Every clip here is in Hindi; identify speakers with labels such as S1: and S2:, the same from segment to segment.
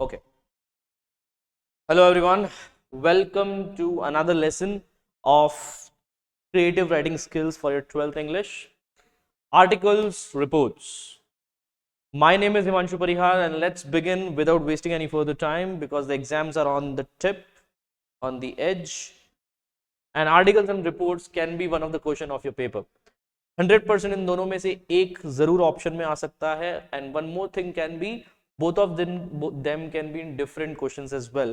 S1: Okay. Hello everyone. Welcome to another lesson of creative writing skills for your 12th English. Articles, reports. My name is Himanshu Parihar and let's begin without wasting any further time because the exams are on the tip, on the edge, and articles and reports can be one of the question of your paper. 100% इन दोनों में से एक जरूर ऑप्शन में आ सकता है and one more thing can be both of them can be in different questions as well,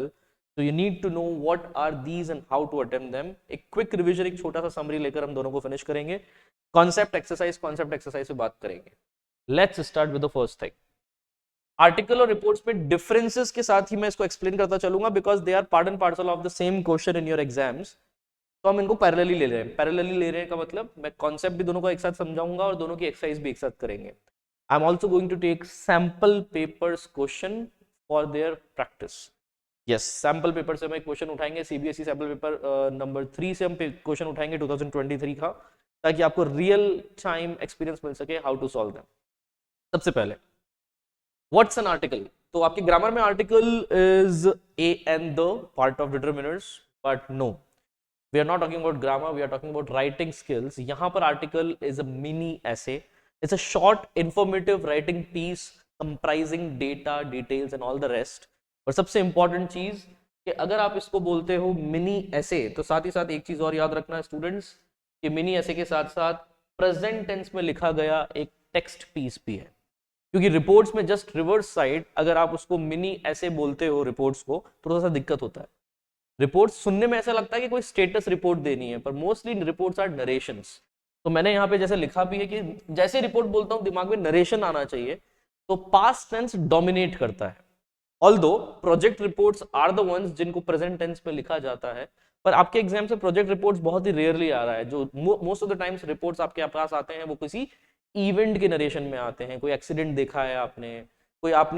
S1: so you need to know what are these and how to attempt them. एक क्विक रिवीजन, एक छोटा सा समरी लेकर हम दोनों को फिनिश करेंगे. कॉन्सेप्ट एक्सरसाइज पे बात करेंगे. Let's start with the first thing. Article और रिपोर्ट्स में डिफरेंसेस के साथ ही मैं इसको एक्सप्लेन करता चलूंगा because they are part and parcel of the same question in your exams. तो हम इनको पैरेलली ले रहे हैं. पैरेलली ले रहे हैं का मतलब मैं कॉन्सेप्ट भी दोनों को एक साथ समझाऊंगा और दोनों की एक्सरसाइज भी एक साथ करेंगे. I am also going to take sample papers question for their practice. Yes, sample paper से हम एक क्वेश्चन उठाएंगे. सीबीएसई सैंपल पेपर नंबर 3 से हम क्वेश्चन उठाएंगे 2023 का, ताकि आपको रियल टाइम एक्सपीरियंस मिल सके हाउ टू सॉल्व देम. सबसे पहले व्हाट्स एन आर्टिकल. तो आपके ग्रामर में article is a and the part of determiners, but no, we are not talking about grammar, we are talking about writing skills. यहाँ पर article is a mini essay. It's a short informative writing piece comprising data, details and all the rest. और सबसे important चीज कि अगर आप इसको बोलते हो मिनी ऐसे, तो साथ ही साथ एक चीज और याद रखना स्टूडेंट्स कि मिनी ऐसे के साथ साथ प्रेजेंट टेंस में लिखा गया एक टेक्स्ट पीस भी है. क्योंकि रिपोर्ट्स में जस्ट रिवर्स साइड अगर आप उसको मिनी ऐसे बोलते हो रिपोर्ट्स को, तो थोड़ा सा दिक्कत होता है. रिपोर्ट सुनने में ऐसा लगता है कि कोई स्टेटस रिपोर्ट देनी है, पर मोस्टली रिपोर्ट्स आर नरेशंस. तो मैंने यहाँ पे जैसे लिखा भी है कि जैसे रिपोर्ट बोलता हूँ दिमाग में नरेशन आना चाहिए, तो पास्ट टेंस डोमिनेट करता है. Although project reports are the ones जिनको प्रेजेंट टेंस में लिखा जाता है, पर आपके एग्जाम से प्रोजेक्ट रिपोर्ट्स बहुत ही रेयरली आ रहा है. जो most of the times reports आपके पास आते हैं वो किसी इवेंट के नरेशन में आते हैं. कोई एक्सीडेंट देखा है आपने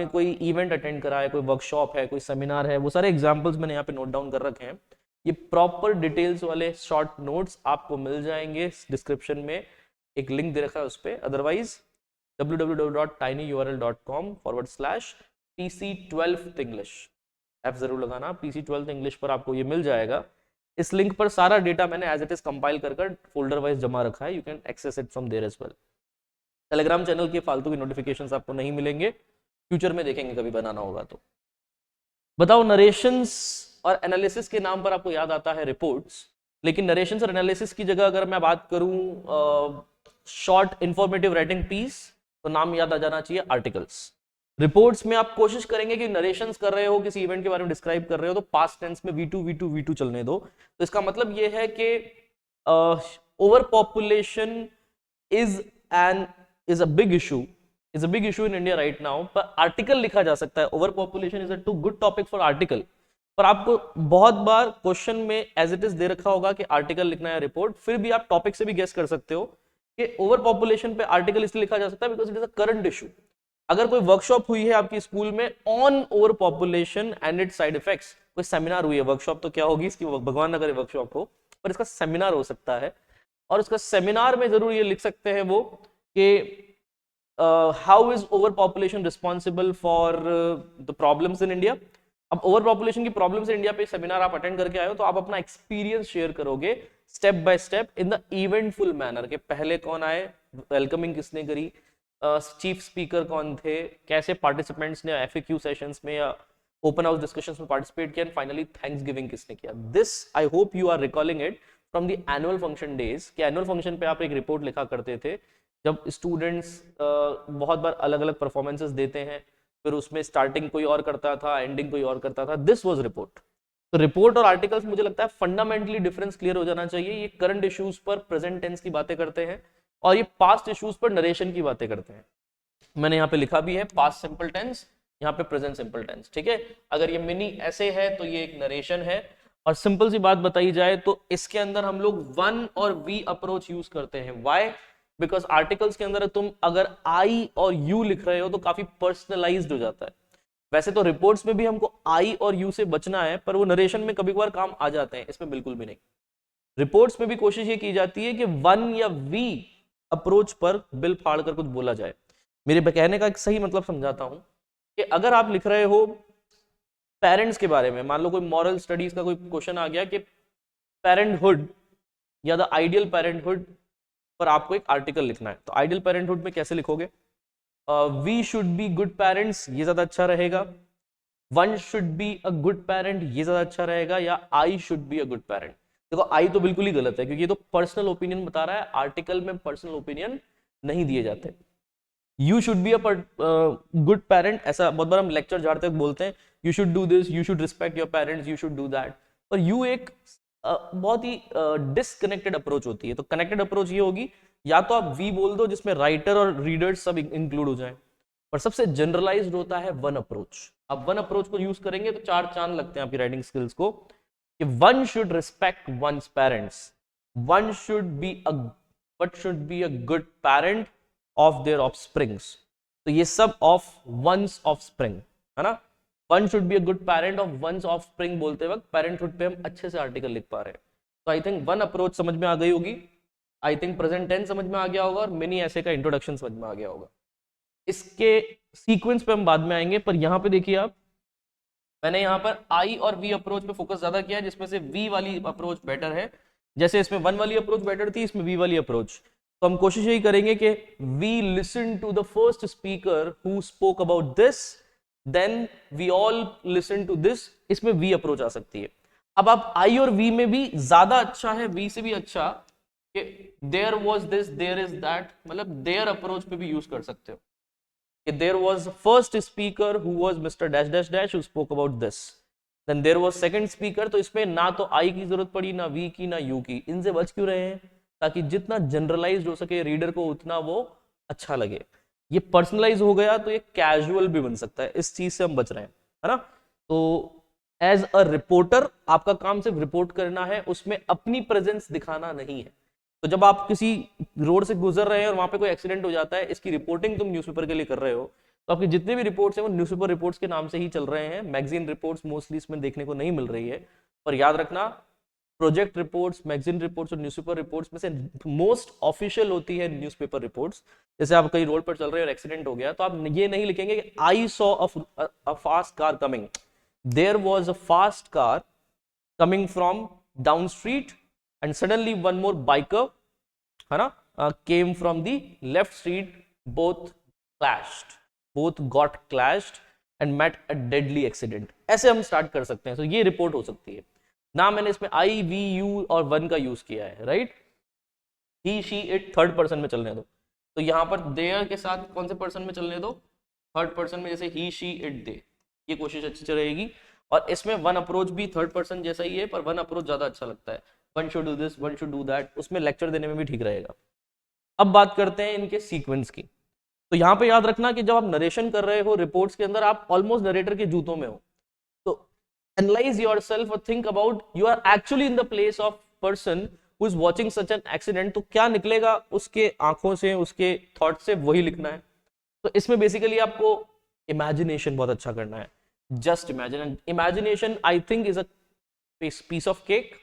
S1: कोई इवेंट अटेंड करा है, कोई वर्कशॉप है, कोई सेमिनार है, वो सारे एग्जांपल्स मैंने यहाँ पे नोट डाउन कर रखे हैं. ये प्रॉपर डिटेल्स वाले शॉर्ट नोट्स आपको मिल जाएंगे डिस्क्रिप्शन में, एक लिंक दे रखा है उस पर. अदरवाइज www.tinyurl.com/pc12th English ऐप जरूर लगाना. pc12th English पर आपको ये मिल जाएगा. इस लिंक पर सारा डेटा मैंने एज इट इज कंपाइल कर फोल्डर वाइज जमा रखा है. You can access it from there as well. Telegram channel के फालतू की नोटिफिकेशंस आपको नहीं मिलेंगे, फ्यूचर में देखेंगे कभी बनाना होगा तो. बताओ, नरेशंस और एनालिसिस के नाम पर आपको याद आता है रिपोर्ट्स, लेकिन नरेशंस और एनालिसिस की जगह अगर मैं बात करूं शॉर्ट इंफॉर्मेटिव राइटिंग पीस, तो नाम याद आ जाना चाहिए आर्टिकल्स. रिपोर्ट्स में आप कोशिश करेंगे कि नरेशंस कर रहे हो, किसी इवेंट के बारे में डिस्क्राइब कर रहे हो, तो पास्ट टेंस में V2 चलने दो. तो इसका मतलब ये है कि overpopulation is a big issue in India right now. पर आर्टिकल लिखा जा सकता है. Overpopulation is a too good topic for article, पर आपको बहुत बार क्वेश्चन में एज इट इज दे रखा होगा कि आर्टिकल लिखना है रिपोर्ट. फिर भी आप टॉपिक से भी गेस कर सकते हो कि ओवर पॉपुलेशन पे आर्टिकल इसलिए लिखा जा सकता है because it is a current issue. अगर कोई वर्कशॉप हुई है आपकी स्कूल में on over population and it's side effects, कोई सेमिनार हुई है, वर्कशॉप तो क्या होगी इसकी, भगवान ना करे वर्कशॉप हो, पर इसका सेमिनार हो सकता है. और उसका सेमिनार में जरूर ये लिख सकते हैं वो कि how is over population responsible for the problems in India. अब ओवर पॉपुलेशन की प्रॉब्लम्स इन इंडिया पे सेमिनार आप अटेंड करके आए हो, तो आप अपना एक्सपीरियंस शेयर करोगे step by step in the eventful manner के पहले कौन आए, वेलकमिंग किसने करी, चीफ स्पीकर कौन थे, कैसे पार्टिसिपेंट्स ने एफएक्यू सेशंस में या ओपन हाउस डिस्कशंस में पार्टिसिपेट किया, एंड फाइनली थैंक्स गिविंग किसने किया. This I hope you are recalling it from the annual function days. कि एनुअल फंक्शन पे आप एक रिपोर्ट लिखा करते थे जब स्टूडेंट्स बहुत बार अलग अलग परफॉर्मेंसेस देते हैं, फिर उसमें स्टार्टिंग कोई और करता था, एंडिंग कोई और करता था. This was report. तो रिपोर्ट और आर्टिकल्स मुझे लगता है फंडामेंटली डिफरेंस क्लियर हो जाना चाहिए. ये करंट इश्यूज पर प्रेजेंट टेंस की बातें करते हैं और ये पास्ट इश्यूज पर नरेशन की बातें करते हैं. मैंने यहाँ पे लिखा भी है पास्ट सिंपल टेंस, यहाँ पे प्रेजेंट सिंपल टेंस. ठीक है, अगर ये मिनी ऐसे है तो ये एक नरेशन है. और सिंपल सी बात बताई जाए तो इसके अंदर हम लोग वन और वी अप्रोच यूज करते हैं. व्हाई? बिकॉज आर्टिकल्स के अंदर तुम अगर आई और यू लिख रहे हो तो काफी पर्सनलाइज्ड हो जाता है. वैसे तो रिपोर्ट्स में भी हमको आई और यू से बचना है, पर वो नरेशन में कभी कभार काम आ जाते हैं, इसमें बिल्कुल भी नहीं. रिपोर्ट्स में भी कोशिश ये की जाती है कि वन या वी अप्रोच पर बिल फाड़ कर कुछ बोला जाए. मेरे कहने का एक सही मतलब समझाता हूं कि अगर आप लिख रहे हो पेरेंट्स के बारे में, मान लो कोई मॉरल स्टडीज का कोई क्वेश्चन आ गया कि पेरेंटहुड या द आइडियल पेरेंटहुड पर आपको एक आर्टिकल लिखना है, तो आइडियल पेरेंटहुड में कैसे लिखोगे? We should be good parents, ये ज्यादा अच्छा रहेगा, one should be a good parent, ये ज्यादा अच्छा रहेगा, या I should be a good parent? देखो आई तो बिल्कुल ही गलत है, क्योंकि ये तो पर्सनल ओपिनियन बता रहा है, आर्टिकल में पर्सनल ओपिनियन नहीं दिए जाते। You should be a good parent, ऐसा बहुत बार हम लेक्चर झाड़ते वक्त बोलते हैं, you should do this, you should respect your parents, you should do that, पर यू एक बहुत ही डिसकनेक्टेड अप्रोच होती है। तो कनेक्टेड अप्रोच ये होगी, या तो आप वी बोल दो जिसमें राइटर और रीडर्स सब इंक्लूड हो जाए, पर सबसे जनरलाइज्ड होता है वन अप्रोच। आप वन अप्रोच को यूज करेंगे तो 4 चांद लगते हैं आपकी राइटिंग स्किल्स को, कि one should respect one's parents, one should be a good parent of their offsprings. तो ये सब ऑफ वंस ऑफस्प्रिंग है ना। One should be a good parent of one's offspring बोलते वक्त पेरेंटहुड पे हम अच्छे से आर्टिकल लिख पा रहे हैं। तो आई थिंक वन अप्रोच समझ में आ गई होगी, आई थिंक प्रेजेंट टेंस समझ में आ गया होगा, और मिनी ऐसे का इंट्रोडक्शन समझ में आ गया होगा। इसके सीक्वेंस पे हम बाद में आएंगे, पर यहाँ पे देखिए आप, मैंने यहाँ पर आई और वी अप्रोच पे फोकस ज्यादा किया, जिसमें से वी वाली अप्रोच बेटर है। जैसे इसमें वन वाली अप्रोच बेटर थी, इसमें वी वाली अप्रोच। तो हम कोशिश यही करेंगे कि we listen to the first speaker who spoke about this, then we all listen to this, इसमें वी अप्रोच आ सकती है। अब आप आई और वी में भी ज्यादा अच्छा है, वी से भी अच्छा, कि there was this, there is that, मतलब देयर अप्रोच पे भी यूज कर सकते हो। There was first speaker who was Mr. Dash Dash Dash who spoke about this. Then there was second speaker, तो इसमें ना तो I की जरूरत पड़ी, ना V की, ना U की। इनसे बच क्यों रहे हैं? ताकि जितना जनरलाइज हो सके रीडर को उतना वो अच्छा लगे। ये पर्सनलाइज हो गया तो ये कैजुअल भी बन सकता है, इस चीज से हम बच रहे हैं, है ना। तो एज अ रिपोर्टर आपका काम सिर्फ रिपोर्ट करना है, उसमें अपनी प्रेजेंस दिखाना नहीं है। तो जब आप किसी रोड से गुजर रहे हैं और वहां पे कोई एक्सीडेंट हो जाता है, इसकी रिपोर्टिंग तुम न्यूज़पेपर के लिए कर रहे हो, तो आपके जितने भी रिपोर्ट्स हैं वो न्यूज़पेपर रिपोर्ट्स के नाम से ही चल रहे हैं। मैगजीन रिपोर्ट्स मोस्टली इसमें देखने को नहीं मिल रही है। पर याद रखना, प्रोजेक्ट रिपोर्ट्स, मैगजीन रिपोर्ट्स और न्यूज़पेपर रिपोर्ट्स में से मोस्ट ऑफिशियल होती है न्यूज़पेपर रिपोर्ट्स। जैसे आप कहीं रोड पर चल रहे हैं और एक्सीडेंट हो गया, तो आप ये नहीं लिखेंगे कि I saw a fast car coming, there was a fast car coming from down street and suddenly one more biker है ना came from the left street, both got clashed and met a deadly accident। ऐसे हम स्टार्ट कर सकते हैं। तो ये रिपोर्ट हो सकती है ना। मैंने इसमें आई वी यू और वन का यूज किया है, right. He she it third person में चलने दो, तो यहां पर देयर के साथ कौन से पर्सन में चलने दो? थर्ड पर्सन में, जैसे ही शी इट दे, ये कोशिश अच्छी रहेगी। और इसमें वन अप्रोच भी थर्ड पर्सन जैसा ही है, पर वन अप्रोच ज्यादा अच्छा लगता है। One should do this, one should do that, उसमें लेक्चर देने में भी ठीक रहेगा। अब बात करते हैं इनके सीक्वेंस की। तो यहां पे याद रखना कि जब आप नरेशन कर रहे हो रिपोर्ट्स के अंदर, आप ऑलमोस्ट नरेटर के जूतों में हो। तो एनालाइज योरसेल्फ और think about, you are actually in the place of person who is watching such an accident. तो क्या निकलेगा उसके आंखों से, उसके थॉट से, वही लिखना है। तो इसमें बेसिकली आपको इमेजिनेशन बहुत अच्छा करना है। Just imagine, imagination I think is a piece of cake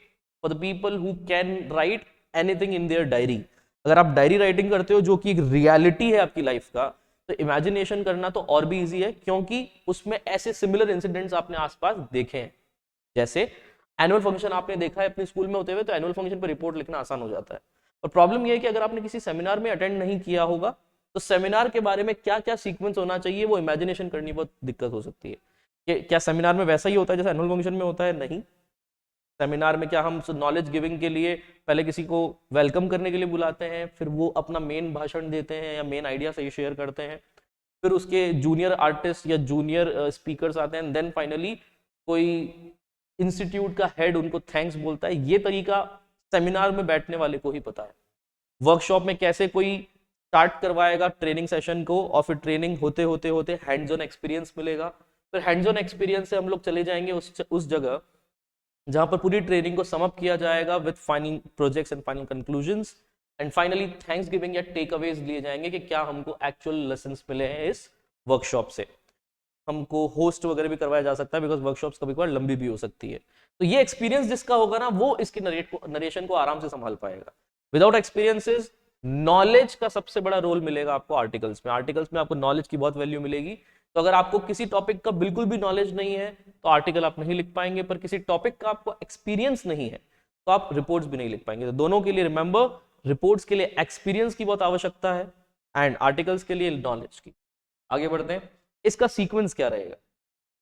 S1: for the people who can write anything in their diary. अगर आप डायरी राइटिंग करते हो जो कि एक रियलिटी है आपकी लाइफ का, तो इमेजिनेशन करना तो और भी इजी है, क्योंकि उसमें ऐसे सिमिलर इंसिडेंट्स आपने आसपास देखे हैं। जैसे एनुअल फंक्शन आपने देखा है अपने स्कूल में होते हुए, तो एनुअल फंक्शन पर रिपोर्ट लिखना आसान हो जाता है। और प्रॉब्लम यह है कि अगर आपने किसी सेमिनार में अटेंड नहीं किया होगा, तो सेमिनार के बारे में क्या क्या सीक्वेंस होना चाहिए वो इमेजिनेशन करनी बहुत दिक्कत हो सकती है। कि क्या सेमिनार में वैसा ही होता है जैसा एनुअल फंक्शन में होता है? नहीं। सेमिनार में क्या हम नॉलेज गिविंग के लिए पहले किसी को वेलकम करने के लिए बुलाते हैं, फिर वो अपना मेन भाषण देते हैं या मेन आइडिया सही शेयर करते हैं, फिर उसके जूनियर आर्टिस्ट या जूनियर स्पीकर्स आते हैं, देन फाइनली कोई इंस्टीट्यूट का हेड उनको थैंक्स बोलता है। ये तरीका सेमिनार में बैठने वाले को ही पता है। वर्कशॉप में कैसे कोई स्टार्ट करवाएगा ट्रेनिंग सेशन को, और फिर ट्रेनिंग होते होते होते हैंड्स ऑन एक्सपीरियंस मिलेगा। फिर हैंड्स ऑन एक्सपीरियंस से हम लोग चले जाएंगे उस जगह जहां पर पूरी ट्रेनिंग को समअप किया जाएगा with final projects and final conclusions, and finally thanks giving या टेक अवेज लिए जाएंगे कि क्या हमको एक्चुअल लेसन्स मिले हैं इस वर्कशॉप से। हमको होस्ट वगैरह भी करवाया जा सकता है, बिकॉज वर्कशॉप्स कभी कभार लंबी भी हो सकती है। तो ये एक्सपीरियंस जिसका होगा ना, वो इसके नरेशन को आराम से संभाल पाएगा। विदाउट एक्सपीरियंसेस, नॉलेज का सबसे बड़ा रोल मिलेगा आपको आर्टिकल्स में। आर्टिकल्स में आपको नॉलेज की बहुत वैल्यू मिलेगी। तो अगर आपको किसी टॉपिक का बिल्कुल भी नॉलेज नहीं है, तो आर्टिकल आप नहीं लिख पाएंगे, पर किसी टॉपिक का आपको एक्सपीरियंस नहीं है तो आप रिपोर्ट्स भी नहीं लिख पाएंगे। तो दोनों के लिए रिमेंबर, रिपोर्ट्स के लिए एक्सपीरियंस की बहुत आवश्यकता है एंड आर्टिकल्स के लिए नॉलेज की। आगे बढ़ते हैं, इसका सीक्वेंस क्या रहेगा?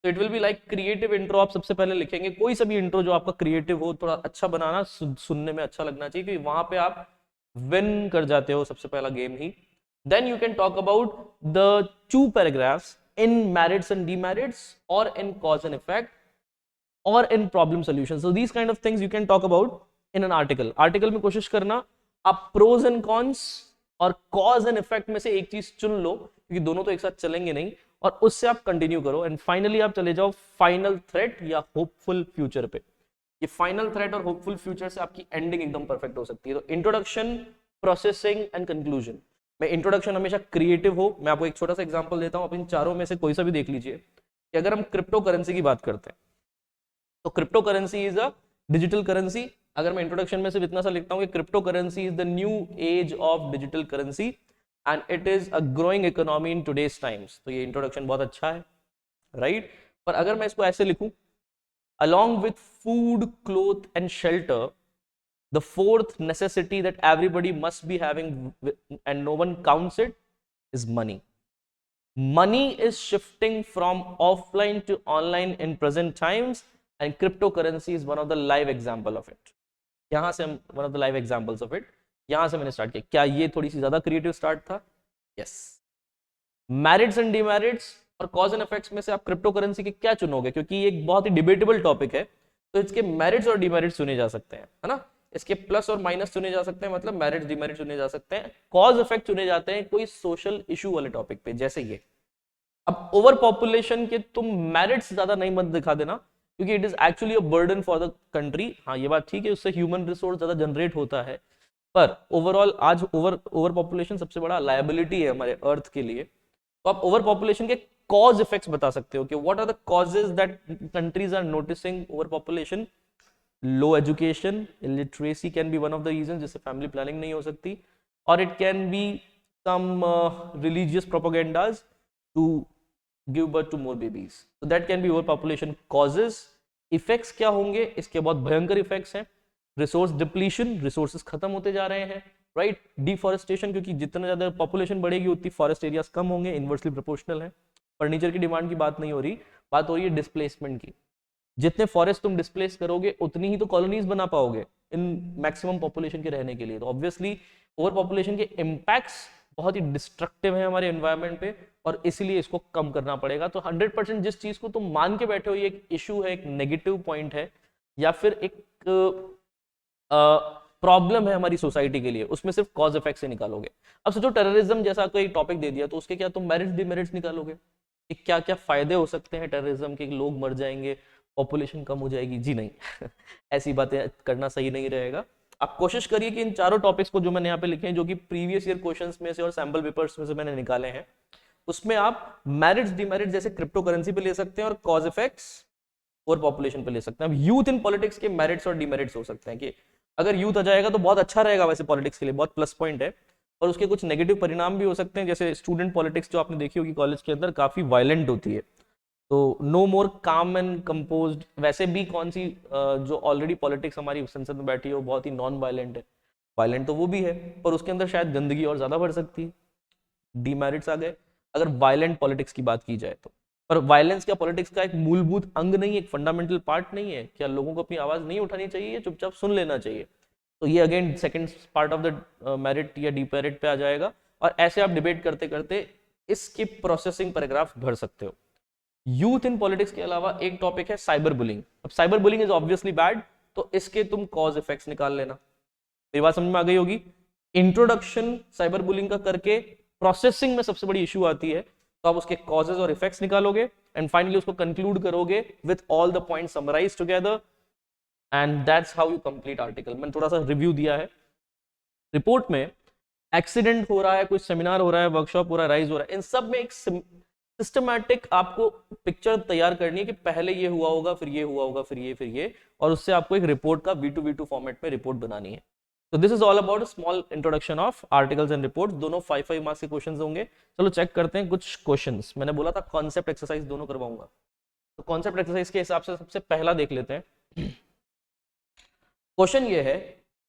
S1: तो it will be like creative intro. आप सबसे पहले लिखेंगे कोई सा भी इंट्रो जो आपका क्रिएटिव हो, थोड़ा अच्छा बनाना, सुनने में अच्छा लगना चाहिए, क्योंकि वहां पे आप विन कर जाते हो सबसे पहला गेम ही। Then you can talk about the 2 paragraphs in merits and demerits or in cause and effect or in problem solution. So these kind of things you can talk about in an article. Article में कोशिश करना आप pros and cons और cause and effect में से एक चीज चुन लो, क्योंकि दोनों तो एक साथ चलेंगे नहीं, और उससे आप कंटिन्यू करो एंड फाइनली आप चले जाओ फाइनल थ्रेट या होपफुल फ्यूचर पे। ये फाइनल थ्रेट और होपफुल फ्यूचर से आपकी एंडिंग एकदम परफेक्ट हो सकती है। तो इंट्रोडक्शन, प्रोसेसिंग एंड कंक्लूजन में इंट्रोडक्शन हमेशा क्रिएटिव हो। मैं आपको एक छोटा सा एग्जांपल देता हूं, आप इन चारों में से कोई सा भी देख लीजिए कि अगर हम क्रिप्टो करेंसी की बात करते हैं तो crypto currency is a digital currency. अगर मैं इंट्रोडक्शन में सिर्फ इतना सा लिखता हूं कि crypto currency is the new age of digital currency and it is a growing economy in today's times, तो ये इंट्रोडक्शन बहुत अच्छा है, राइट? पर अगर मैं इसको ऐसे लिखूं, along with food, cloth and shelter, the fourth necessity that everybody must be having and no one counts it is money. Money is shifting from offline to online in present times and cryptocurrency is one of the live example of it. यहां से हम one of the live examples of it, यहां से मैंने स्टार्ट किया। क्या ये थोड़ी सी ज्यादा क्रिएटिव स्टार्ट था? यस। मेरिट्स एंड डिमेरिट्स और कॉज एंड इफेक्ट्स में से आप क्रिप्टो करेंसी के क्या चुनोगे, क्योंकि ये एक बहुत ही डिबेटेबल टॉपिक है, तो इसके मेरिट्स और डिमेरिट्स चुने जा सकते हैं, है ना? इसके प्लस और माइनस चुने जा सकते हैं, मतलब मेरिट्स डिमेरिट्स चुने जा सकते हैं। कॉज इफेक्ट चुने जाते हैं कोई सोशल इशू वाले टॉपिक पे, जैसे ये। अब ओवर पॉपुलेशन के तुम मेरिट्स ज्यादा नहीं मत दिखा देना, क्योंकि it is actually a burden for the country. हाँ, ये बात ठीक है, उससे ह्यूमन रिसोर्स ज्यादा जनरेट होता है, पर ओवरऑल आज ओवर पॉपुलेशन सबसे बड़ा लायबिलिटी है हमारे अर्थ के लिए। तो आप ओवर पॉपुलेशन के कॉज इफेक्ट्स बता सकते हो कि what are the causes that countries are noticing over population. Low education, illiteracy can be one of the reason, जिससे फैमिली प्लानिंग नहीं हो सकती, और it can be some religious propagandas to give birth to more babies, so that can be overpopulation causes। Effects क्या होंगे? इसके बहुत भयंकर इफेक्ट्स हैं। रिसोर्स डिप्लीशन, रिसोर्सेज खत्म होते जा रहे हैं, राइट? डिफॉरेस्टेशन, क्योंकि जितना ज्यादा पॉपुलेशन बढ़ेगी उतनी फॉरेस्ट एरियाज कम होंगे, इनवर्सली प्रोपोर्शनल है। फर्नीचर की डिमांड की बात नहीं हो रही, बात हो रही है डिस्प्लेसमेंट की। जितने फॉरेस्ट तुम डिस्प्लेस करोगे उतनी ही तो कॉलोनीज बना पाओगे इन मैक्सिमम पॉपुलेशन के रहने के लिए। तो ऑब्वियसली ओवर पॉपुलेशन के इम्पैक्ट्स बहुत ही डिस्ट्रक्टिव है हमारे एनवायरनमेंट पे, और इसीलिए इसको कम करना पड़ेगा। तो 100% जिस चीज को तुम मान के बैठे हो ये एक इशू है, एक नेगेटिव पॉइंट है, या फिर एक प्रॉब्लम है हमारी सोसाइटी के लिए, उसमें सिर्फ कॉज इफेक्ट से निकालोगे। अब सोचो टेररिज्म जैसा कोई टॉपिक दे दिया, तो उसके क्या तुम मेरिट्स डिमेरिट्स निकालोगे कि क्या क्या फायदे हो सकते हैं टेररिज्म के? लोग मर जाएंगे, पॉपुलेशन कम हो जाएगी? जी नहीं ऐसी बातें करना सही नहीं रहेगा। आप कोशिश करिए कि इन चारों टॉपिक्स को जो मैंने यहाँ पे लिखे हैं, जो कि प्रीवियस ईयर क्वेश्चंस में से और सैंपल पेपर्स में से मैंने निकाले हैं, उसमें आप मेरिट्स डिमेरिट्स जैसे क्रिप्टो करेंसी पे ले सकते हैं और कॉज इफेक्ट्स और पॉपुलेशन पे ले सकते हैं। अब यूथ इन पॉलिटिक्स के मेरिट्स और डिमेरिट्स हो सकते हैं कि अगर यूथ आ जाएगा तो बहुत अच्छा रहेगा, वैसे पॉलिटिक्स के लिए बहुत प्लस पॉइंट है, और उसके कुछ नेगेटिव परिणाम भी हो सकते हैं, जैसे स्टूडेंट पॉलिटिक्स जो आपने देखी होगी कॉलेज के अंदर, काफी वायलेंट होती है। तो नो मोर काम एंड कंपोज्ड। वैसे भी कौन सी जो ऑलरेडी पॉलिटिक्स हमारी संसद में बैठी है वो बहुत ही नॉन वायलेंट है, वायलेंट तो वो भी है, पर उसके अंदर शायद गंदगी और ज्यादा बढ़ सकती है। डीमेरिट्स आ गए अगर वायलेंट पॉलिटिक्स की बात की जाए तो। पर वायलेंस क्या पॉलिटिक्स का एक मूलभूत अंग नहीं है, एक फंडामेंटल पार्ट नहीं है? क्या लोगों को अपनी आवाज नहीं उठानी चाहिए, चुपचाप सुन लेना चाहिए? तो ये again second part of the merit या डीमेरिट पे आ जाएगा, और ऐसे आप डिबेट करते करते इसकी प्रोसेसिंग पैराग्राफ भर सकते हो। यूथ इन पॉलिटिक्स के अलावा एक टॉपिक है साइबर बुलिंग। अब cyber bullying is obviously bad, तो इसके तुम कॉज इफेक्ट्स निकाल लेना। मेरी बात समझ में आ गई होगी? इंट्रोडक्शन साइबर बुलिंग का करके प्रोसेसिंग में सबसे बड़ी इशू आती है, तो आप उसके कॉजेज और इफेक्ट्स निकालोगे एंड फाइनली उसको कंक्लूड करोगे with all the points summarised together, and that's how you complete article. मैंने थोड़ा सा रिव्यू दिया है। रिपोर्ट में एक्सीडेंट हो रहा है, कोई सेमिनार हो रहा है, वर्कशॉप हो रहा है, राइज हो रहा है, इन सब में एक सिस्टमैटिक आपको पिक्चर तैयार करनी है कि पहले ये हुआ होगा, फिर ये हुआ होगा, फिर ये, और उससे आपको एक रिपोर्ट का V2V2 फॉर्मेट में रिपोर्ट बनानी है। तो this is all about small introduction of articles and reports. दोनों 5-5 मार्क्स के क्वेश्चंस होंगे। चलो चेक करते हैं कुछ क्वेश्चंस। मैंने बोला था कॉन्सेप्ट एक्सरसाइज दोनों करवाऊंगा। तो कॉन्सेप्ट एक्सरसाइज के हिसाब से सबसे पहला देख लेते हैं। क्वेश्चन ये है,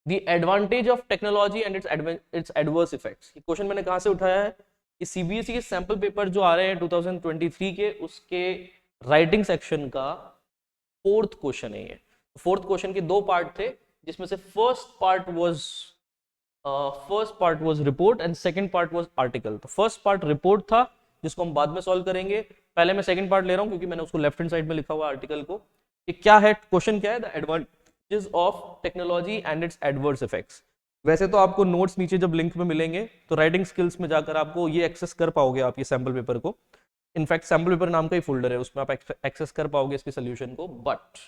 S1: the advantage of technology and it's adverse effects. Question मैंने कहां से उठाया है, कि सीबीएसई के सैंपल पेपर जो आ रहे हैं 2023 के, उसके राइटिंग सेक्शन का फोर्थ क्वेश्चन है ये। फोर्थ क्वेश्चन के दो पार्ट थे, जिसमें से first part was report and second part was article. तो फर्स्ट पार्ट रिपोर्ट था, जिसको हम बाद में सॉल्व करेंगे। पहले मैं सेकंड पार्ट ले रहा हूं क्योंकि मैंने उसको लेफ्ट हैंड साइड में लिखा हुआ आर्टिकल को, कि क्या है क्वेश्चन, क्या है the advantages of technology and it's adverse effects. वैसे तो आपको नोट्स नीचे जब लिंक में मिलेंगे तो राइटिंग स्किल्स में जाकर आपको ये एक्सेस कर पाओगे, आप ये सैंपल पेपर को। इनफैक्ट सैंपल पेपर नाम का ही फोल्डर है, उसमें आप एक्सेस कर पाओगे इसके सोल्यूशन को, बट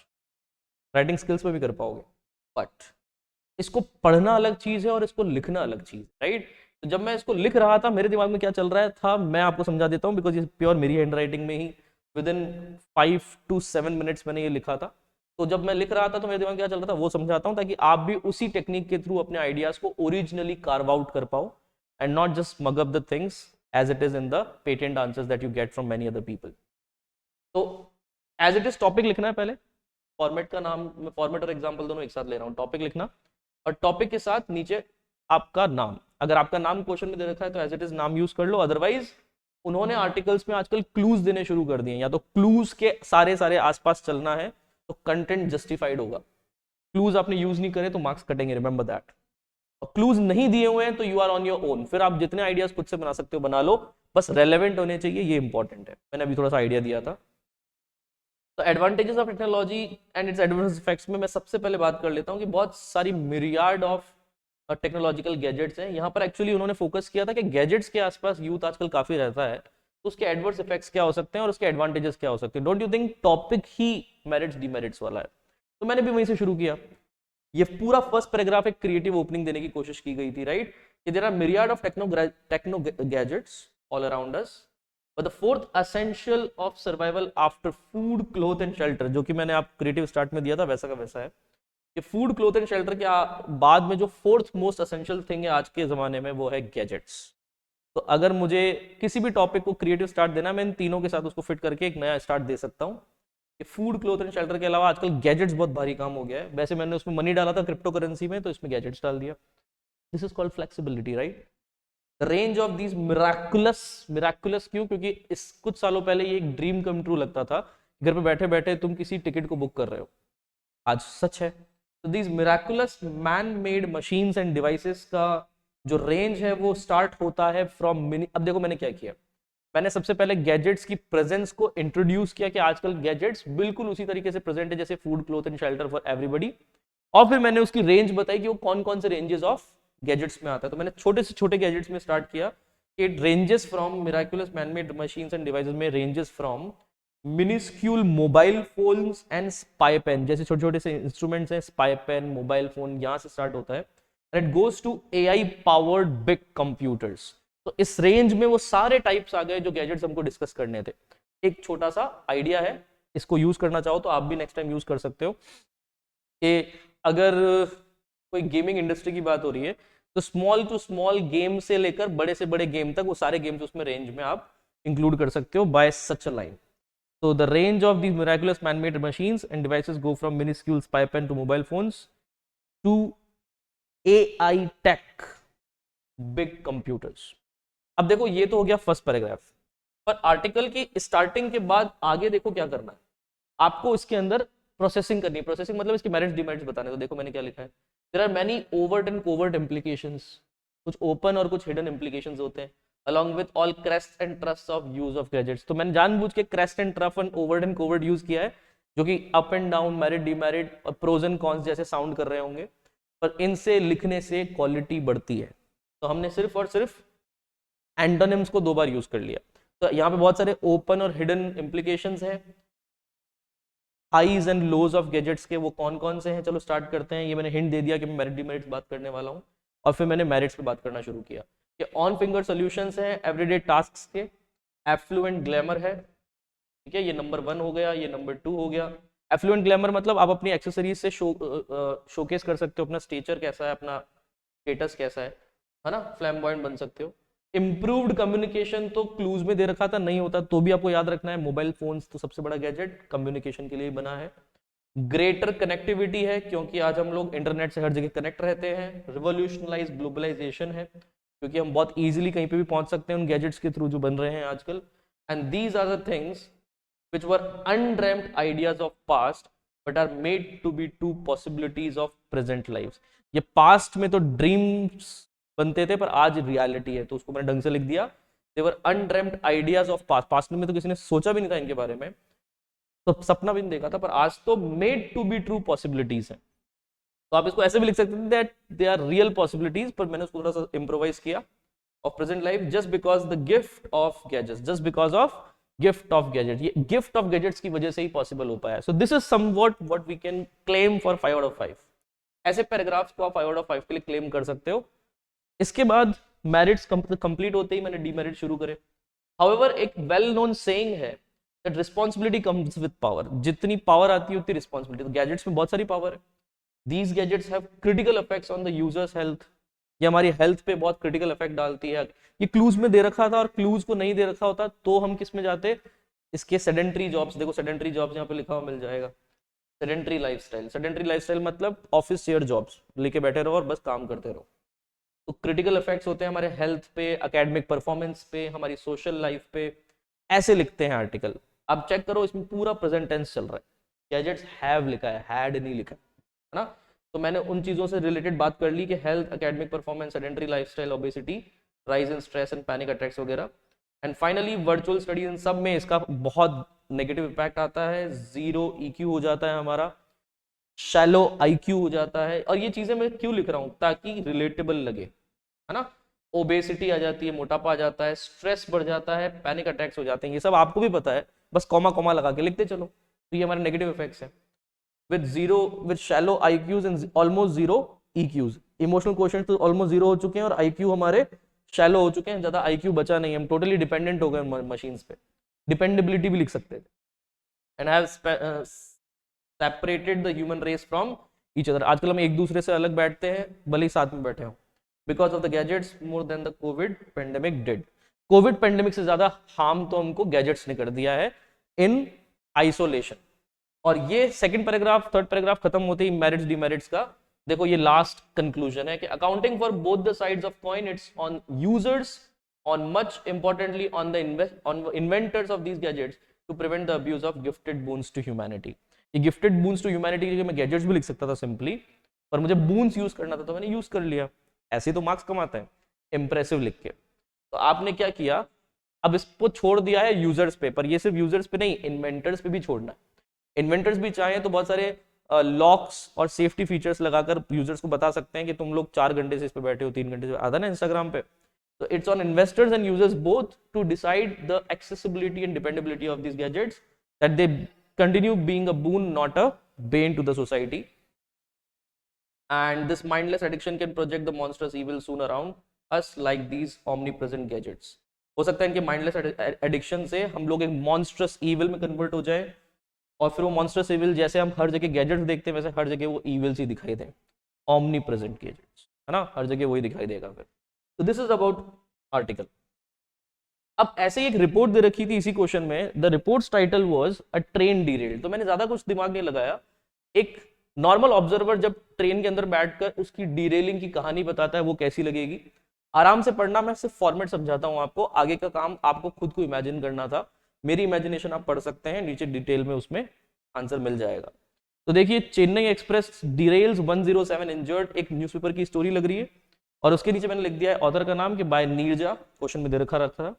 S1: राइटिंग स्किल्स में भी कर पाओगे। बट इसको पढ़ना अलग चीज है और इसको लिखना अलग चीज, राइट। तो जब मैं इसको लिख रहा था, मेरे दिमाग में क्या चल रहा था मैं आपको समझा देता हूँ, बिकॉज ये प्योर मेरी हैंड राइटिंग में ही विद इन 5 to 7 मिनट्स मैंने ये लिखा था। तो जब मैं लिख रहा था तो मेरे दिमाग में क्या चल रहा था वो समझाता हूँ, ताकि आप भी उसी टेक्निक के थ्रू अपने आइडियाज को ओरिजिनली कार्व आउट कर पाओ and not just mug up the things as it is in the patent answers that you get from many other people. तो एज इट इज टॉपिक लिखना है पहले, फॉर्मेट का नाम, मैं फॉर्मेट और एग्जाम्पल दोनों एक साथ ले रहा हूँ। टॉपिक लिखना और टॉपिक के साथ नीचे आपका नाम। अगर आपका नाम क्वेश्चन में दे रखा है तो एज इट इज नाम यूज कर लो, अदरवाइज उन्होंने आर्टिकल्स में आजकल क्लूज देने शुरू कर दिए, या तो क्लूज के सारे आसपास चलना है तो कंटेंट जस्टिफाइड होगा। क्लूज आपने यूज नहीं करे तो मार्क्स कटेंगे, रिमेंबर दैट। और क्लूज नहीं दिए हुए हैं तो you are on your own, फिर आप जितने आइडियाज खुद से बना सकते हो बना लो, बस रेलेवेंट होने चाहिए, ये इंपॉर्टेंट है। मैंने अभी थोड़ा सा आइडिया दिया था। तो advantages of technology and it's adverse effects में मैं सबसे पहले बात कर लेता हूँ कि बहुत सारी मिरियाड ऑफ टेक्नोलॉजिकल गैजेट्स हैं। यहाँ पर एक्चुअली उन्होंने फोकस किया था कि गैजेट्स के आसपास यूथ आजकल काफी रहता है, तो उसके एडवर्स इफेक्ट्स क्या हो सकते हैं और उसके एडवांटेजेस क्या हो सकते हैं। Don't you think topic he merits demerits वाला है? तो मैंने भी वहीं से शुरू किया। ये पूरा फर्स्ट पैराग्राफ एक क्रिएटिव ओपनिंग देने की कोशिश की गई थी, राइट, कि there are myriad of techno gadgets all around us, but the fourth essential of survival after food, cloth and shelter, जो कि मैंने आप क्रिएटिव स्टार्ट में दिया था वैसा का वैसा है, कि फूड, क्लोथ एंड शेल्टर के बाद में जो फोर्थ मोस्ट एसेंशियल थिंग है आज के जमाने में वो है गैजेट्स। तो अगर मुझे किसी भी टॉपिक को क्रिएटिव स्टार्ट देना, मैं इन तीनों के साथ उसको फिट करके एक नया स्टार्ट दे सकता हूँ कि फूड, क्लोथ एंड शेल्टर के अलावा आजकल गैजेट्स बहुत भारी काम हो गया है। वैसे मैंने उसमें मनी डाला था क्रिप्टो करेंसी में, तो इसमें गैजेट्स डाल दिया। This is called flexibility, right. Range of these miraculous क्यों? क्योंकि इस कुछ सालों पहले ये एक ड्रीम कम ट्रू लगता था, घर पे बैठे बैठे तुम किसी टिकट को बुक कर रहे हो, आज सच है। तो these miraculous man made machines and devices का जो रेंज है वो स्टार्ट होता है फ्रॉम मिनी। अब देखो मैंने क्या किया, मैंने सबसे पहले गैजेट्स की प्रेजेंस को इंट्रोड्यूस किया कि आजकल गैजेट्स बिल्कुल उसी तरीके से प्रेजेंट है जैसे food, cloth and shelter for everybody. और फिर मैंने उसकी रेंज बताई कि वो कौन कौन से रेंजेस ऑफ गैजेट्स में आता है। तो मैंने छोटे से छोटे गैजेट्स में स्टार्ट किया, it ranges from miraculous manmade machines and devices में ranges from minuscule mobile phones and spy pen, जैसे छोटे छोटे से इंस्ट्रूमेंट्स हैं, स्पाई पेन, मोबाइल फोन, यहां से स्टार्ट होता है, and it goes to AI powered big computers. तो इस रेंज में वो सारे टाइप्स आ गए जो गैजेट्स हमको डिस्कस करने थे। एक छोटा सा आइडिया है, इसको यूज करना चाहो तो आप भी नेक्स्ट टाइम यूज कर सकते हो, कि अगर कोई गेमिंग इंडस्ट्री की बात हो रही है तो स्मॉल टू स्मॉल गेम से लेकर बड़े से बड़े गेम तक वो सारे गेम्स उसमें रेंज में आप इंक्लूड कर सकते हो bye such a line. So the range of these miraculous man-made machines and devices go from minuscule spy pen to mobile phones to AI tech, big computers. अब देखो ये तो हो गया फर्स्ट पैराग्राफ, पर आर्टिकल की स्टार्टिंग के बाद आगे देखो क्या करना है आपको। इसके अंदर प्रोसेसिंग करनी है। प्रोसेसिंग मतलब इसके मेरिट्स डिमेरिट्स बताने। तो देखो मैंने क्या लिखा है, there are many overt and covert implications, कुछ ओपन और कुछ हिडन इम्प्लीकेशंस होते हैं, along with all crest and troughs of use of gadgets। तो मैंने जानबूझ के crest and trough and overt and covert use किया है, जो कि up and down, merit, demerit और प्रोज एंड कॉन्स जैसे साउंड कर रहे होंगे, पर इनसे लिखने से क्वालिटी बढ़ती है। तो हमने सिर्फ और सिर्फ एंटोनिम्स को 2 बार यूज कर लिया। तो यहाँ पे बहुत सारे ओपन और हिडन इम्प्लीकेशंस हैं। Highs and lows of gadgets के वो कौन कौन से हैं, चलो स्टार्ट करते हैं। ये मैंने हिंट दे दिया कि मैं मेरिट डिमेरिट्स बात करने वाला हूँ, और फिर मैंने मेरिट्स पे बात करना शुरू किया। ये ऑन फिंगर सॉल्यूशंस हैं एवरीडे टास्क्स के, एफ्लुएंट ग्लैमर है, ठीक है, ये नंबर 1 हो गया, ये नंबर 2 हो गया। एफ्लुएंट ग्लैमर मतलब आप अपनी एक्सेसरीज से शोकेस कर सकते हो अपना स्टेचर कैसा है, अपना स्टेटस कैसा है ना, फ्लैम्बॉयंट बन सकते हो। इम्प्रूव्ड कम्युनिकेशन तो क्लूज में दे रखा था, नहीं होता तो भी आपको याद रखना है, मोबाइल फोन्स तो सबसे बड़ा गैजेट कम्युनिकेशन के लिए बना है। ग्रेटर कनेक्टिविटी है, क्योंकि आज हम लोग इंटरनेट से हर जगह कनेक्ट रहते हैं। रिवोल्यूशनलाइज ग्लोबलाइजेशन है, क्योंकि हम बहुत इजीली कहीं पे भी पहुंच सकते हैं उन गैजेट्स के थ्रू जो बन रहे हैं आजकल। And these are the things which were undreamt ideas of past but are made to be true possibilities of present lives। ये पास्ट में तो ड्रीम्स बनते थे पर आज रियलिटी है, तो उसको मैंने ढंग से लिख दिया। they were undreamt ideas of past, past में तो किसी ने सोचा भी नहीं था इनके बारे में, तो सपना भी नहीं देखा था, पर आज तो made to be true possibilities है। तो आप इसको ऐसे भी लिख सकते थे that they are real possibilities, पर मैंने उसको थोड़ा सा इम्प्रोवाइज किया, of present life just because the gift of gadgets, just because of gift of gadget, ये गिफ्ट ऑफ गैजेट्स की वजह से ही पॉसिबल हो पाया। So this is somewhat what we can claim for 5 out of 5। ऐसे पैराग्राफ्स को आप 5 आउट ऑफ 5 के लिए क्लेम कर सकते हो। इसके बाद मेरिट्स कंप्लीट होते ही मैंने डीमेरिट शुरू करे। हाउएवर एक वेल नोन सेइंग है that responsibility comes with power, जितनी पावर आती है उतनी रिस्पॉन्सिबिलिटी। तो गैजेट्स में बहुत सारी पावर है। These gadgets have critical effects on the user's health, ये हमारी हेल्थ पे बहुत क्रिटिकल इफेक्ट डालती है। ये क्लूज में दे रखा था और क्लूज को नहीं दे रखा होता तो हम किस में जाते, इसके सेडेंटरी जॉब्स। देखो सेडेंटरी जॉब्स यहाँ पे लिखा हुआ मिल जाएगा, सेडेंटरी लाइफस्टाइल। सेडेंटरी लाइफस्टाइल मतलब ऑफिस शेयर जॉब्स, लेके बैठे रहो और बस काम करते रहो। तो क्रिटिकल इफेक्ट्स होते हैं हमारे हेल्थ पे, एकेडमिक परफॉर्मेंस पे, हमारी सोशल लाइफ पे। ऐसे लिखते हैं आर्टिकल। अब चेक करो इसमें पूरा प्रेजेंट टेंस चल रहा है, गैजेट्स हैव लिखा है, हैड नहीं लिखा है ना। तो मैंने उन चीजों से रिलेटेड बात कर ली कि health, academic performance, sedentary lifestyle, obesity, rise in stress and panic attacks वगैरह। एंड फाइनली वर्चुअल स्टडी, इन सब में इसका बहुत नेगेटिव इम्पैक्ट आता है। जीरो ईक्यू हो जाता है हमारा, शैलो आईक्यू हो जाता है। और ये चीजें मैं क्यों लिख रहा हूं, ताकि रिलेटेबल लगे, है ना। ओबेसिटी आ जाती है, मोटापा आ जाता है, स्ट्रेस बढ़ जाता है, पैनिक अटैक्स हो जाते हैं, ये सब आपको भी पता है, बस कॉमा कॉमा लगा के लिखते चलो। तो ये हमारे नेगेटिव इफेक्ट्स हैं। with shallow IQs and almost zero EQs, emotional question तो ऑलमोस्ट जीरो हो चुके हैं और IQ हमारे शैलो हो चुके हैं, ज्यादा IQ बचा नहीं है, हम टोटली डिपेंडेंट हो गए मशीन्स पे। डिपेंडेबिलिटी भी लिख सकते थे। And have separated the human race from each other, आजकल हम एक दूसरे से अलग बैठते हैं भले ही साथ में बैठे हो, because of the gadgets more than the Covid pandemic did. Covid pandemic से ज्यादा हार्म तो हमको गैजेट्स ने कर दिया है इन आइसोलेशन। और ये सेकंड पैराग्राफ, थर्ड पैराग्राफ खत्म होते ही मेरिट्स डिमेरिट्स का देखो, ये लास्ट कंक्लूजन है कि accounting for both the sides of coin, it's on users, on much importantly on the inventors of these gadgets to prevent the abuse of gifted boons to humanity. ये गिफ्टेड बून्स टू ह्यूमैनिटी के लिए मैं गैजेट्स भी लिख सकता था सिंपली, पर मुझे बून्स यूज करना था तो मैंने यूज कर लिया। ऐसे तो मार्क्स कमाते हैं इंप्रेसिव लिख के। तो आपने क्या किया, अब इसको छोड़ दिया है यूजर्स पे, पर ये सिर्फ यूजर्स पे नहीं, इन्वेंटर्स पे भी छोड़ना है। इन्वेंटर्स भी चाहें तो बहुत सारे लॉक्स और सेफ्टी फीचर्स लगाकर यूजर्स को बता सकते हैं कि तुम लोग 4 घंटे से इस पे बैठे हो, 3 घंटे से, आता ना इंस्टाग्राम पे। तो it's on investors and users both to decide the accessibility and dependability of these gadgets, that they continue being a boon not a bane to the society। and this mindless addiction can project the monstrous evil soon around us like these omnipresent gadgets। हो सकता है इनके माइंडलेस एडिक्शन से हम लोग एक मॉन्स्ट्रस ईविल में कन्वर्ट हो जाए, और फिर वो मॉन्स्टर्स इविल जैसे हम हर जगह गैजेट्स देखते हैं वैसे हर जगह वो इविल्स ही दिखाई दें, ऑमनी प्रेजेंट गैजेट्स, है ना, हर जगह वही दिखाई देगा फिर। तो दिस इज अबाउट आर्टिकल। अब ऐसे ही एक रिपोर्ट दे रखी थी इसी क्वेश्चन में, the reports title was a train derailed. तो मैंने ज्यादा कुछ दिमाग नहीं लगाया, एक नॉर्मल ऑब्जर्वर जब ट्रेन के अंदर बैठकर उसकी डीरेलिंग की कहानी बताता है वो कैसी लगेगी, आराम से पढ़ना, मैं सिर्फ फॉर्मेट समझाता हूं आपको, आगे का काम आपको खुद को इमेजिन करना था। मेरी इमेजिनेशन आप पढ़ सकते हैं, नीचे डिटेल में उसमें आंसर मिल जाएगा। तो देखिए, चेन्नई एक्सप्रेस डिरेल्स 107 इंजर्ड, एक न्यूज़पेपर की स्टोरी लग रही है, और उसके नीचे मैंने लिख दिया है ऑथर का नाम कि बाय नीरजा, क्वेश्चन में दे रखा था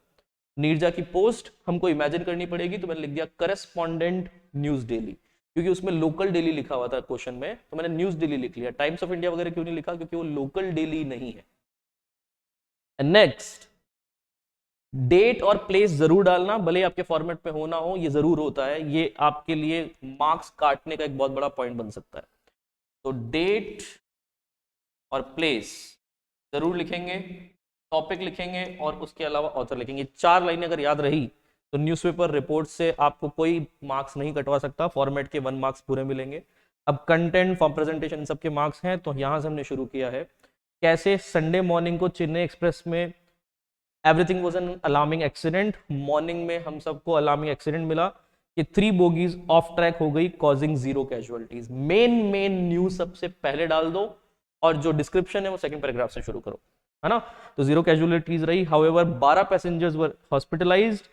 S1: नीरजा की पोस्ट हमको इमेजिन करनी पड़ेगी, तो मैंने लिख दिया करस्पॉन्डेंट न्यूज डेली, क्योंकि उसमें लोकल डेली लिखा हुआ था क्वेश्चन में, तो मैंने न्यूज डेली लिख लिया। टाइम्स ऑफ इंडिया वगैरह क्यों नहीं लिखा, क्योंकि वो लोकल डेली नहीं है। नेक्स्ट, डेट और प्लेस जरूर डालना, भले आपके फॉर्मेट पे होना हो, ये जरूर होता है, ये आपके लिए मार्क्स काटने का एक बहुत बड़ा पॉइंट बन सकता है। तो डेट और प्लेस जरूर लिखेंगे, टॉपिक लिखेंगे और उसके अलावा ऑथर लिखेंगे। 4 लाइनें अगर याद रही तो न्यूज़पेपर रिपोर्ट से आपको कोई मार्क्स नहीं कटवा सकता, फॉर्मेट के 1 मार्क्स पूरे मिलेंगे। अब कंटेंट, फॉर प्रेजेंटेशन, सबके मार्क्स हैं। तो यहां से हमने शुरू किया है कैसे संडे मॉर्निंग को चेन्नई एक्सप्रेस में everything was an alarming accident. Morning में हम सबको अलार्मिंग एक्सीडेंट मिला कि 3 बोगीज ऑफ ट्रैक हो गई, कॉजिंग 0 कैजुअलिटीज। मेन न्यूज सबसे पहले डाल दो और जो डिस्क्रिप्शन है वो सेकंड पैराग्राफ से शुरू करो, है ना। तो 0 कैजुअलिटीज रही। However 12 passengers were hospitalised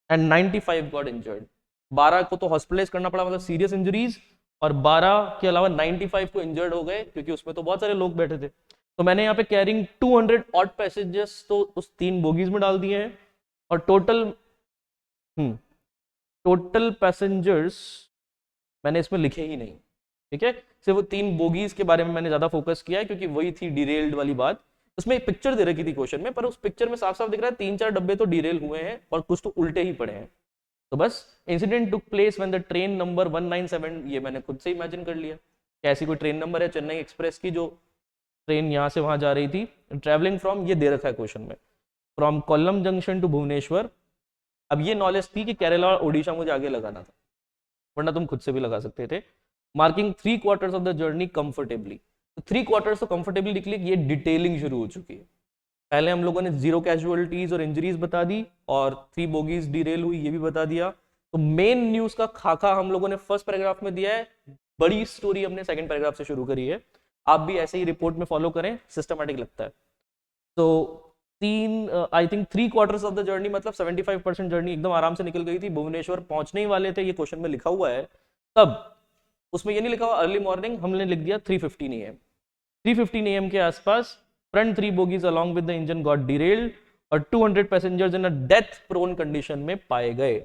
S1: and 95 got injured. 12 को तो हॉस्पिटलाइज करना पड़ा, मतलब सीरियस इंजरीज, और 12 के अलावा 95 को इंजर्ड हो गए, क्योंकि उसमें तो बहुत सारे लोग बैठे थे। तो मैंने यहाँ पे कैरिंग 200 ऑड पैसेंजर्स तो उस 3 बोगीज में डाल दिए हैं, और टोटल पैसेंजर्स मैंने इसमें लिखे ही नहीं, ठीक है। सिर्फ वो 3 बोगीज के बारे में मैंने ज्यादा फोकस किया है, क्योंकि वही थी डिरेल्ड वाली बात। उसमें एक पिक्चर दे रखी थी क्वेश्चन में, पर उस पिक्चर में साफ साफ दिख रहा है 3-4 डब्बे तो डिरेल हुए हैं और कुछ तो उल्टे ही पड़े हैं। तो बस, incident took place when the train number 197, ये मैंने खुद से इमेजिन कर लिया कि ऐसी कोई ट्रेन नंबर है चेन्नई एक्सप्रेस की, जो ट्रेन यहाँ से वहां जा रही थी, ट्रेवलिंग फ्रॉम, ये दे रखा है क्वेश्चन में, from Kollam junction to Bhubaneswar. अब ये नॉलेज थी कि केरला और ओडिशा मुझे आगे लगाना था, वरना तुम खुद से भी लगा सकते थे। Marking 3/4 of the journey comfortably. तो 3/4 तो कंफर्टेबली निकली, ये डिटेलिंग शुरू हो चुकी है। पहले हम लोगों ने 0 कैजुअलिटीज और इंजरीज बता दी, और 3 बोगीज डिरेल हुई ये भी बता दिया। तो मेन न्यूज का खाका हम लोगों ने फर्स्ट पैराग्राफ में दिया है, बड़ी स्टोरी हमने सेकंड पैराग्राफ से शुरू करी है। आप भी ऐसे ही रिपोर्ट में फॉलो करें, सिस्टमैटिक लगता है। तो I think 3/4 of the journey, मतलब 75% जर्नी एकदम आराम से निकल गई थी। भुवनेश्वर पहुंचने ही वाले थे, ये क्वेश्चन में लिखा हुआ है, तब उसमें ये नहीं लिखा हुआ अर्ली मॉर्निंग, हमने लिख दिया 3:15 AM। 3:15 AM के आसपास front 3 bogies along with the engine got derailed, और 200 passengers in a death prone condition में पाए गए।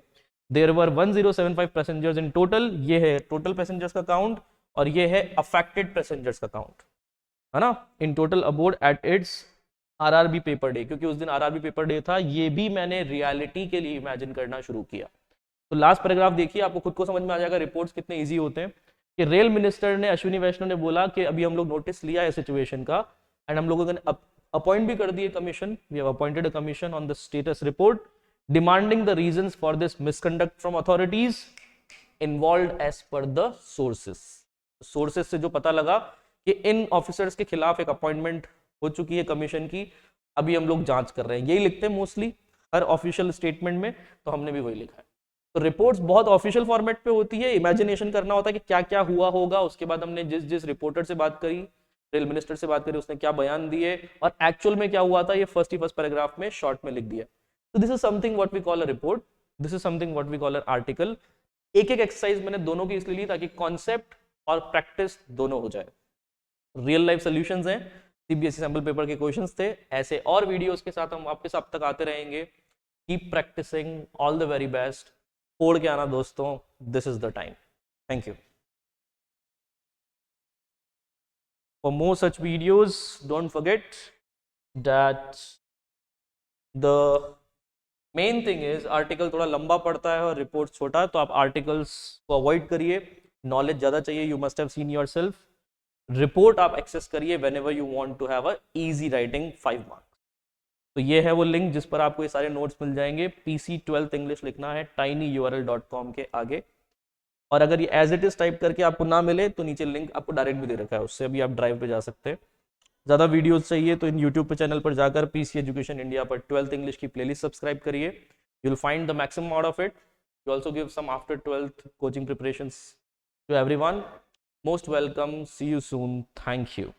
S1: There were 1075 passengers in total. ये है टोटल पैसेंजर्स का काउंट, और ये है अफेक्टेड पैसेंजर्स का काउंट, है ना। In total aboard at its RRB paper day, क्योंकि उस दिन आरआरबी पेपर डे था, ये भी मैंने रियलिटी के लिए इमेजिन करना शुरू किया। तो लास्ट पैराग्राफ देखिए, आपको खुद को समझ में आ जाएगा रिपोर्ट्स कितने इजी होते हैं। कि रेल मिनिस्टर ने, अश्विनी वैष्णव ने बोला कि अभी हम लोग नोटिस लिया है सिचुएशन का, एंड हम लोगों ने अपॉइंट भी कर दिए commission. We have appointed a commission on the status report demanding the reasons for this misconduct from authorities involved as per the sources. Sources से जो पता लगा कि इन ऑफिसर्स के खिलाफ एक अपॉइंटमेंट हो चुकी है कमीशन की, अभी हम लोग जांच कर रहे हैं, यही लिखते हैं मोस्टली हर ऑफिशियल स्टेटमेंट में, तो हमने भी वही लिखा है। तो रिपोर्ट्स बहुत ऑफिशियल फॉर्मेट पे होती है, इमेजिनेशन करना होता है कि क्या क्या हुआ होगा। उसके बाद हमने जिस जिस रिपोर्टर से बात करी, रेल मिनिस्टर से बात करी, उसने क्या बयान दिए और एक्चुअल में क्या हुआ था, ये फर्स्ट पैराग्राफ में शॉर्ट में लिख दिया। तो this is something what we call a report, this is something what we call a article. एक एक एक्सरसाइज मैंने दोनों की इसलिए ली ताकि कॉन्सेप्ट और प्रैक्टिस दोनों हो जाए। रियल लाइफ सॉल्यूशंस हैं, सीबीएसई सैंपल पेपर के क्वेश्चंस थे। ऐसे और वीडियोस के साथ हम वापस अब तक आते रहेंगे। Keep practising, all the very best. फोड़ के आना दोस्तों, this is the time. Thank you. For more such videos, don't forget that the main thing is article थोड़ा लंबा पड़ता है और रिपोर्ट छोटा, तो आप आर्टिकल्स को अवॉइड करिए। नॉलेज ज्यादा चाहिए, you must have seen yourself. Report आप एक्सेस करिए whenever you want to have a easy writing 5 marks। तो ये है वो लिंक जिस पर आपको ये सारे नोट्स मिल जाएंगे। PC 12th इंग्लिश लिखना है tinyurl.com के आगे, और अगर ये एज इट इज टाइप करके आपको ना मिले तो नीचे लिंक आपको डायरेक्ट भी दे रखा है, उससे भी आप ड्राइव पे जा सकते हैं। ज़्यादा वीडियोस चाहिए तो इन यूट्यूब पे चैनल पर जाकर PC एजुकेशन इंडिया पर 12th इंग्लिश की प्लेलिस्ट सब्सक्राइब करिए। You will find the maximum out of it. You also give some after 12th coaching preparations to everyone. Most welcome, see you soon, thank you.